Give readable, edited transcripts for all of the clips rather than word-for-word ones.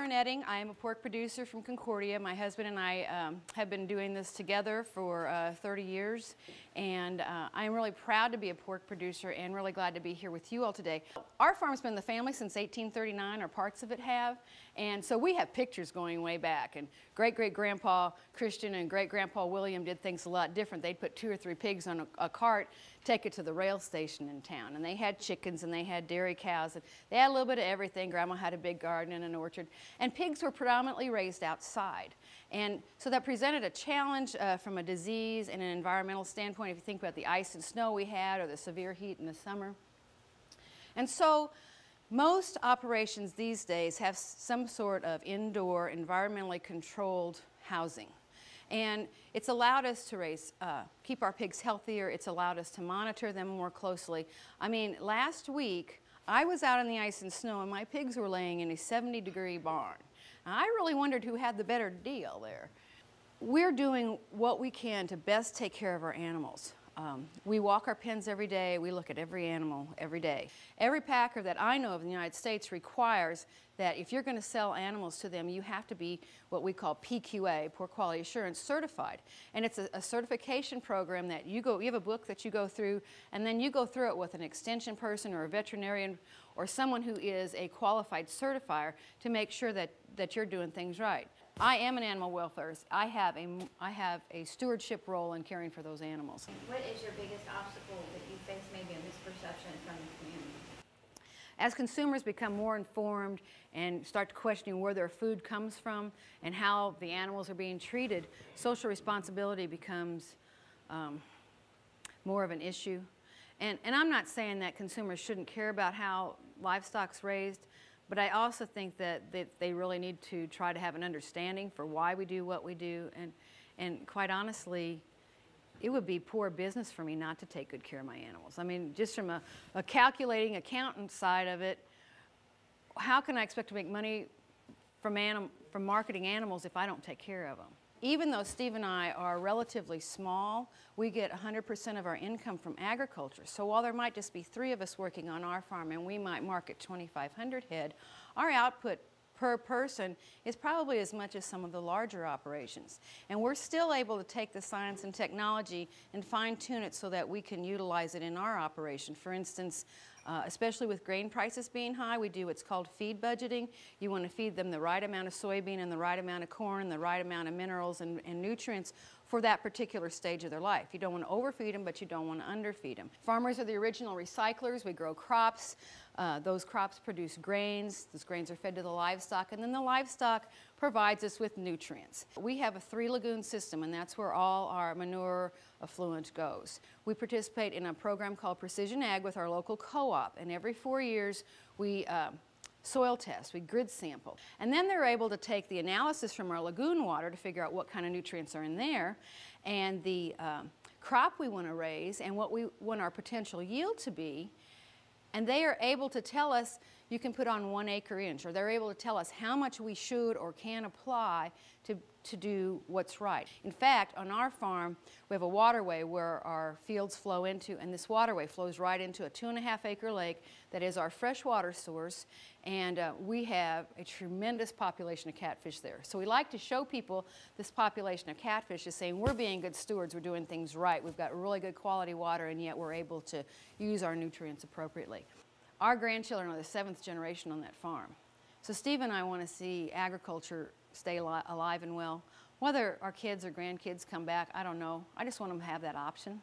Sharon Oetting. I am a pork producer from Concordia. My husband and I have been doing this together for 30 years, and I'm really proud to be a pork producer and really glad to be here with you all today. Our farm's been in the family since 1839, or parts of it have, and so we have pictures going way back. And great-great-grandpa Christian and great-grandpa William did things a lot different. They'd put 2 or 3 pigs on a cart, take it to the rail station in town, and they had chickens and they had dairy cows, and they had a little bit of everything. Grandma had a big garden and an orchard, and pigs were predominantly raised outside. And so that presented a challenge from a disease and an environmental standpoint, if you think about the ice and snow we had or the severe heat in the summer. And so most operations these days have some sort of indoor, environmentally controlled housing. And it's allowed us to keep our pigs healthier. It's allowed us to monitor them more closely. I mean, last week, I was out on the ice and snow and my pigs were laying in a 70-degree barn. Now, I really wondered who had the better deal there. We're doing what we can to best take care of our animals. We walk our pens every day. We look at every animal every day. Every packer that I know of in the United States requires that if you're going to sell animals to them, you have to be what we call PQA, Poor Quality Assurance, certified. And it's a certification program that you have a book that you go through, and then you go through it with an extension person or a veterinarian or someone who is a qualified certifier to make sure that you're doing things right. I am an animal welfarist. I have a stewardship role in caring for those animals. What is your biggest obstacle that you face, maybe a misperception from the community? As consumers become more informed and start questioning where their food comes from and how the animals are being treated, social responsibility becomes more of an issue. And I'm not saying that consumers shouldn't care about how livestock's raised, but I also think that they really need to try to have an understanding for why we do what we do. And quite honestly, it would be poor business for me not to take good care of my animals. I mean, just from a calculating accountant side of it, how can I expect to make money from marketing animals if I don't take care of them? Even though Steve and I are relatively small, we get 100% of our income from agriculture. So while there might just be 3 of us working on our farm and we might market 2,500 head, our output per person is probably as much as some of the larger operations. And we're still able to take the science and technology and fine-tune it so that we can utilize it in our operation. For instance, especially with grain prices being high, we do what's called feed budgeting. You want to feed them the right amount of soybean and the right amount of corn, the right amount of minerals and nutrients for that particular stage of their life. You don't want to overfeed them, but you don't want to underfeed them. Farmers are the original recyclers. We grow crops. Those crops produce grains. Those grains are fed to the livestock, and then the livestock provides us with nutrients. We have a 3-lagoon system, and that's where all our manure effluent goes. We participate in a program called Precision Ag with our local co-op, and every 4 years we soil test, we grid sample. And then they're able to take the analysis from our lagoon water to figure out what kind of nutrients are in there, and the crop we want to raise, and what we want our potential yield to be. And they are able to tell us you can put on 1 acre inch, or they're able to tell us how much we should or can apply to do what's right. In fact, on our farm, we have a waterway where our fields flow into, and this waterway flows right into a 2.5 acre lake that is our fresh water source, and we have a tremendous population of catfish there. So we like to show people this population of catfish is saying we're being good stewards, we're doing things right, we've got really good quality water, and yet we're able to use our nutrients appropriately. Our grandchildren are the 7th generation on that farm. So Steve and I want to see agriculture stay alive and well. Whether our kids or grandkids come back, I don't know. I just want them to have that option.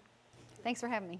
Thanks for having me.